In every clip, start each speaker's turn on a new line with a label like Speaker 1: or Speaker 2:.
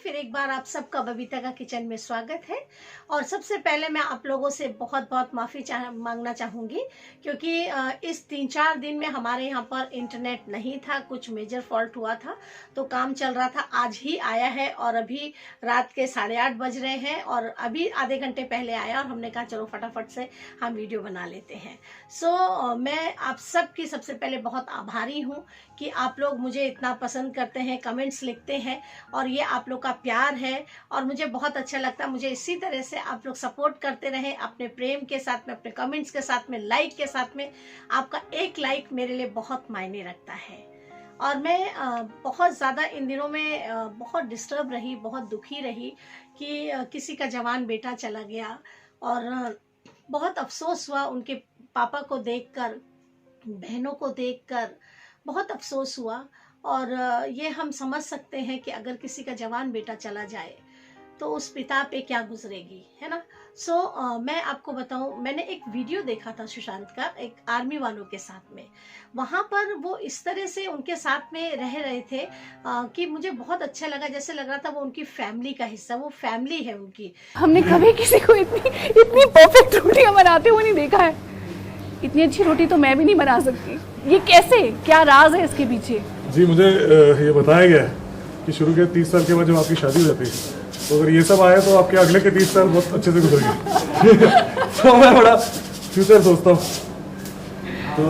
Speaker 1: फिर एक बार आप सबका बबीता का किचन में स्वागत है। और सबसे पहले मैं आप लोगों से बहुत बहुत माफ़ी मांगना चाहूँगी, क्योंकि इस 3-4 दिन में हमारे यहाँ पर इंटरनेट नहीं था, कुछ मेजर फॉल्ट हुआ था तो काम चल रहा था। आज ही आया है और अभी रात के 8:30 बज रहे हैं और अभी आधे घंटे पहले आया और हमने कहा चलो फटाफट से हम वीडियो बना लेते हैं। मैं आप सबकी सबसे पहले बहुत आभारी हूँ कि आप लोग मुझे इतना पसंद करते हैं, कमेंट्स लिखते हैं और ये आप लोग का प्यार है और मुझे बहुत अच्छा लगता है। मुझे इसी तरह से आप लोग सपोर्ट करते रहें, अपने प्रेम के साथ में, अपने कमेंट्स के साथ में, लाइक के साथ में। आपका एक लाइक मेरे लिए बहुत मायने रखता है। और मैं बहुत ज़्यादा इन दिनों में बहुत डिस्टर्ब रही, बहुत दुखी रही कि किसी का जवान बेटा चला गया और बहुत अफसोस हुआ उनके पापा को देखकर, बहनों को देखकर बहुत अफसोस हुआ। और ये हम समझ सकते हैं कि अगर किसी का जवान बेटा चला जाए तो उस पिता पे क्या गुजरेगी, है ना। मैं आपको बताऊं, मैंने एक वीडियो देखा था सुशांत का, एक आर्मी वालों के साथ में। वहां पर वो इस तरह से उनके साथ में रह रहे थे कि मुझे बहुत अच्छा लगा, जैसे लग रहा था वो उनकी फैमिली का हिस्सा, वो फैमिली है उनकी।
Speaker 2: हमने कभी किसी को इतनी परफेक्ट रोटियां बनाते हुए नहीं देखा है। इतनी अच्छी रोटी तो मैं भी नहीं बना सकती। ये कैसे, क्या राज है इसके पीछे?
Speaker 3: जी, मुझे ये बताया गया है कि शुरू के 30 साल के बाद जब आपकी शादी हो जाती है तो अगर ये सब आए तो आपके अगले के 30 साल बहुत अच्छे से गुजरेंगे। तो मैं बड़ा फ्यूचर सोचता हूँ। तो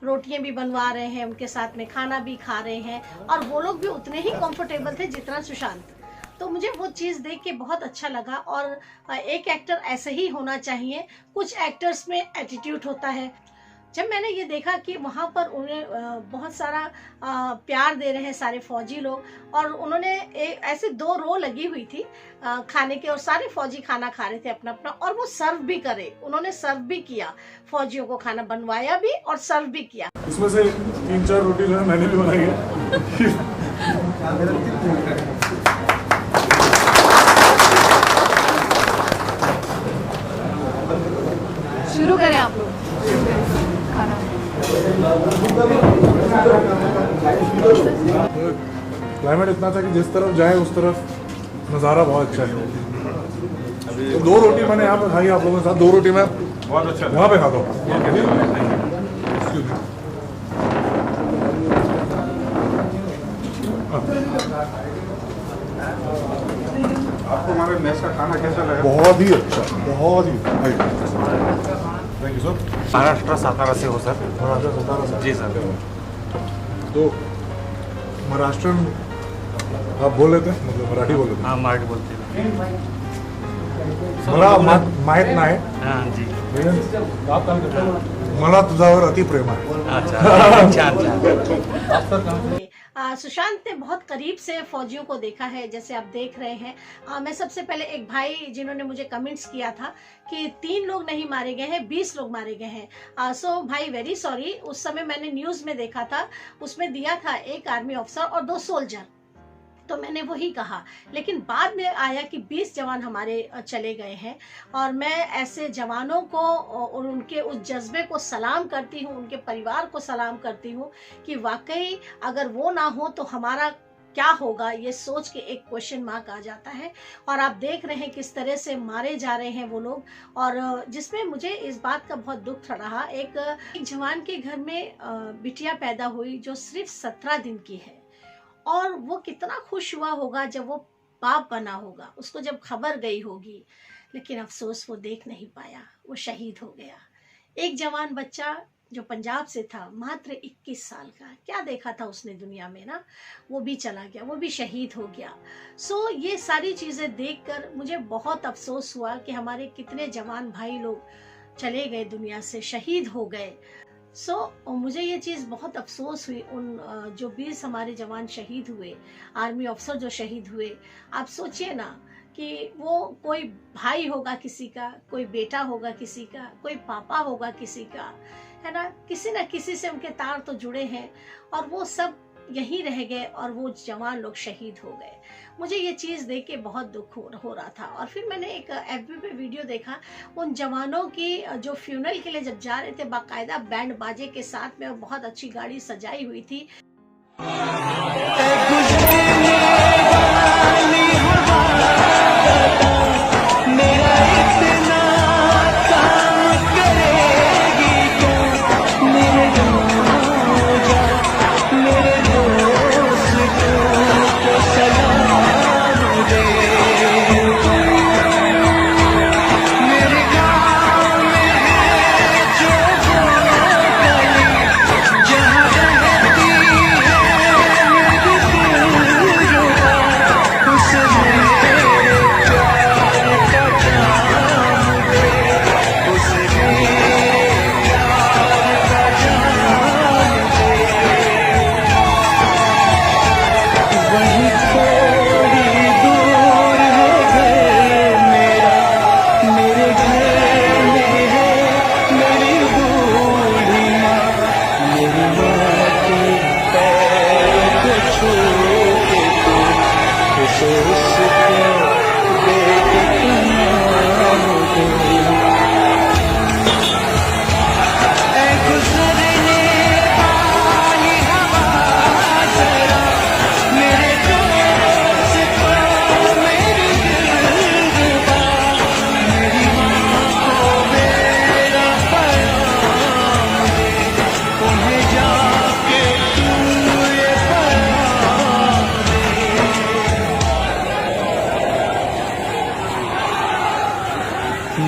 Speaker 1: रोटियां भी बनवा रहे हैं, उनके साथ में खाना भी खा रहे हैं और वो लोग भी उतने ही कंफर्टेबल थे जितना सुशांत। तो मुझे वो चीज़ देख के बहुत अच्छा लगा। और एक एक्टर ऐसे ही होना चाहिए। कुछ एक्टर्स में एटीट्यूड होता है। जब मैंने ये देखा कि वहाँ पर उन्हें बहुत सारा प्यार दे रहे हैं सारे फौजी लोग, और उन्होंने ऐसे 2 रो लगी हुई थी खाने के और सारे फौजी खाना खा रहे थे अपना अपना, और वो सर्व भी करे, उन्होंने सर्व भी किया, फौजियों को खाना बनवाया भी और सर्व भी किया।
Speaker 3: इसमें से 3-4 रोटी जो है मैंने भी बनाई है।
Speaker 2: शुरू करें आप लोग खाना।
Speaker 3: क्लाइमेट इतना था कि जिस तरफ जाए उस तरफ नज़ारा बहुत अच्छा है। तो 2 रोटी मैंने यहाँ पे खाई आप लोगों के साथ, 2 रोटी मैं बहुत अच्छा वहाँ पे खाता हूँ।
Speaker 4: आपको हमारे मेस का खाना कैसा लगा?
Speaker 3: बहुत ही अच्छा, बहुत ही। Thank you sir.
Speaker 4: Maharashtra Satara से हो सर?
Speaker 3: महाराष्ट्र सातारा से?
Speaker 4: जी सर।
Speaker 3: तो महाराष्ट्रन आप बोल लेते हैं, मतलब मराठी बोल लेते हैं?
Speaker 4: हाँ, मराठी बोलते हैं।
Speaker 3: मला माहित नाही,
Speaker 4: हाँ जी।
Speaker 3: मला तुझ्यावर अति प्रेम आहे।
Speaker 4: अच्छा।
Speaker 1: सुशांत ने बहुत करीब से फौजियों को देखा है, जैसे आप देख रहे हैं। मैं सबसे पहले एक भाई जिन्होंने मुझे कमेंट्स किया था कि 3 लोग नहीं मारे गए हैं, 20 लोग मारे गए हैं। सो भाई वेरी सॉरी, उस समय मैंने न्यूज़ में देखा था, उसमें दिया था 1 आर्मी ऑफिसर और 2 सोल्जर, तो मैंने वही कहा। लेकिन बाद में आया कि 20 जवान हमारे चले गए हैं और मैं ऐसे जवानों को और उनके उस जज्बे को सलाम करती हूँ, उनके परिवार को सलाम करती हूँ कि वाकई अगर वो ना हो तो हमारा क्या होगा, ये सोच के एक क्वेश्चन मार्क आ जाता है। और आप देख रहे हैं किस तरह से मारे जा रहे हैं वो लोग, और जिसमें मुझे इस बात का बहुत दुख रहा। एक जवान के घर में बिटिया पैदा हुई जो सिर्फ 17 दिन की है, और वो कितना खुश हुआ होगा जब वो बाप बना होगा, उसको जब खबर गई होगी। लेकिन अफसोस वो देख नहीं पाया, वो शहीद हो गया। एक जवान बच्चा जो पंजाब से था, मात्र 21 साल का, क्या देखा था उसने दुनिया में ना, वो भी चला गया, वो भी शहीद हो गया। ये सारी चीज़ें देखकर मुझे बहुत अफसोस हुआ कि हमारे कितने जवान भाई लोग चले गए दुनिया से, शहीद हो गए। मुझे ये चीज़ बहुत अफसोस हुई उन जो 20 हमारे जवान शहीद हुए, आर्मी ऑफिसर जो शहीद हुए। आप सोचिए ना कि वो कोई भाई होगा किसी का, कोई बेटा होगा किसी का, कोई पापा होगा किसी का, है ना किसी से उनके तार तो जुड़े हैं, और वो सब यहीं रह गए और वो जवान लोग शहीद हो गए। मुझे ये चीज़ देख के बहुत दुख हो रहा था। और फिर मैंने एक FB पे वीडियो देखा उन जवानों की जो फ्यूनरल के लिए जब जा रहे थे, बाकायदा बैंड बाजे के साथ में, और बहुत अच्छी गाड़ी सजाई हुई थी।
Speaker 5: वहीं थोड़ी दूर है घर मेरा, मेरे घर में है मेरी बूढ़ी माँ, मेरी माँ के पैर को छू के तू उसे उसके बेटे का नाम दे। ऐ गुजरने वाली हवा जरा मेरे दोस्त को मेरी दिलरुबा, मेरी माँ को मेरा पैगाम दे, उन्हें जाके तू ये पैगाम दे।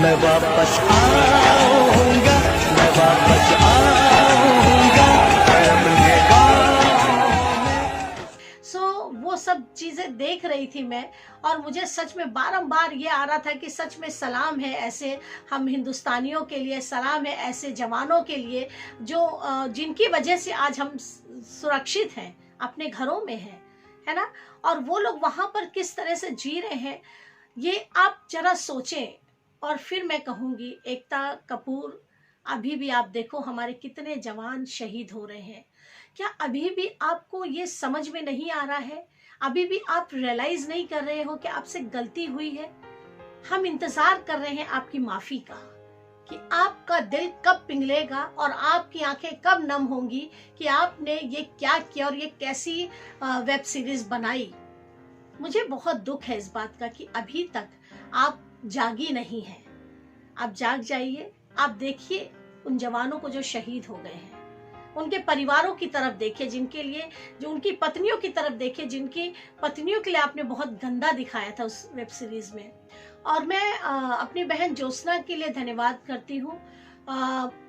Speaker 5: मैं वापस आऊंगा, मैं वापस आऊंगा अपने गाँव में।
Speaker 1: सो वो सब चीजें देख रही थी मैं, और मुझे सच में बारंबार ये आ रहा था कि सच में सलाम है ऐसे हम हिंदुस्तानियों के लिए, सलाम है ऐसे जवानों के लिए जो जिनकी वजह से आज हम सुरक्षित हैं, अपने घरों में हैं, है ना। और वो लोग वहां पर किस तरह से जी रहे हैं, ये आप जरा सोचें। और फिर मैं कहूँगी, एकता कपूर, अभी भी आप देखो हमारे कितने जवान शहीद हो रहे हैं। क्या अभी भी आपको ये समझ में नहीं आ रहा है? अभी भी आप रियलाइज नहीं कर रहे हो कि आपसे गलती हुई है? हम इंतजार कर रहे हैं आपकी माफी का, कि आपका दिल कब पिघलेगा और आपकी आंखें कब नम होंगी कि आपने ये क्या किया और ये कैसी वेब सीरीज बनाई। मुझे बहुत दुख है इस बात का कि अभी तक आप जागी नहीं है। आप जाग जाइए, आप देखिए उन जवानों को जो शहीद हो गए हैं, उनके परिवारों की तरफ देखिए, जिनके लिए, जो उनकी पत्नियों की तरफ देखिए, जिनकी पत्नियों के लिए आपने बहुत गंदा दिखाया था उस वेब सीरीज में। और मैं अपनी बहन ज्योत्सना के लिए धन्यवाद करती हूँ,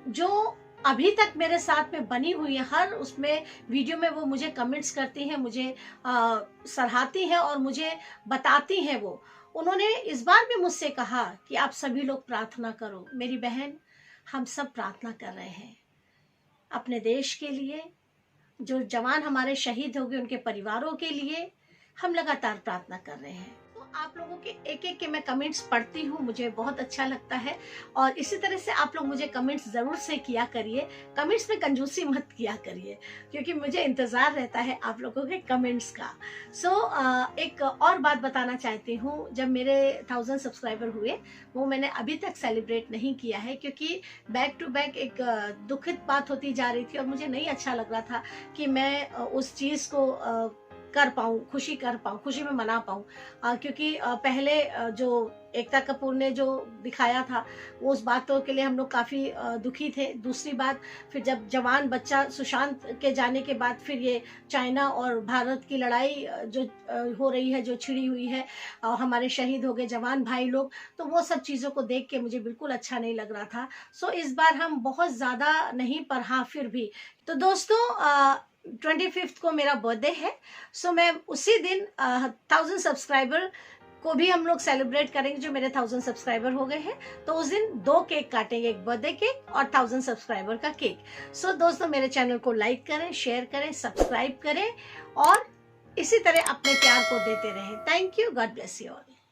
Speaker 1: जो अभी तक मेरे साथ में बनी हुई है। हर उसमें वीडियो में वो मुझे कमेंट्स करती हैं, मुझे सराहती हैं और मुझे बताती हैं। वो उन्होंने इस बार भी मुझसे कहा कि आप सभी लोग प्रार्थना करो। मेरी बहन, हम सब प्रार्थना कर रहे हैं अपने देश के लिए, जो जवान हमारे शहीद हो गए उनके परिवारों के लिए हम लगातार प्रार्थना कर रहे हैं। तो आप लोगों के एक एक के मैं कमेंट्स पढ़ती हूँ, मुझे बहुत अच्छा लगता है। और इसी तरह से आप लोग मुझे कमेंट्स ज़रूर से किया करिए। कमेंट्स में कंजूसी मत किया करिए, क्योंकि मुझे इंतज़ार रहता है आप लोगों के कमेंट्स का। एक और बात बताना चाहती हूँ, जब मेरे 1000 सब्सक्राइबर हुए वो मैंने अभी तक सेलिब्रेट नहीं किया है, क्योंकि बैक टू बैक एक दुखित बात होती जा रही थी और मुझे नहीं अच्छा लग रहा था कि मैं उस चीज़ को कर पाऊँ, खुशी कर पाऊँ, खुशी में मना पाऊँ। क्योंकि पहले जो एकता कपूर ने जो दिखाया था वो उस बातों के लिए हम लोग काफ़ी दुखी थे। दूसरी बात, फिर जब जवान बच्चा सुशांत के जाने के बाद फिर ये चाइना और भारत की लड़ाई जो हो रही है, जो छिड़ी हुई है, हमारे शहीद हो गए जवान भाई लोग, तो वो सब चीज़ों को देख के मुझे बिल्कुल अच्छा नहीं लग रहा था। इस बार हम बहुत ज़्यादा नहीं, पर हाँ फिर भी। तो दोस्तों 25 को मेरा बर्थडे है। मैं उसी दिन 1000 सब्सक्राइबर को भी हम लोग सेलिब्रेट करेंगे, जो मेरे 1000 सब्सक्राइबर हो गए हैं। तो उस दिन 2 केक काटेंगे, एक बर्थडे केक और 1000 सब्सक्राइबर का केक। दोस्तों मेरे चैनल को लाइक करें, शेयर करें, सब्सक्राइब करें और इसी तरह अपने प्यार को देते रहें। Thank you, God bless you all.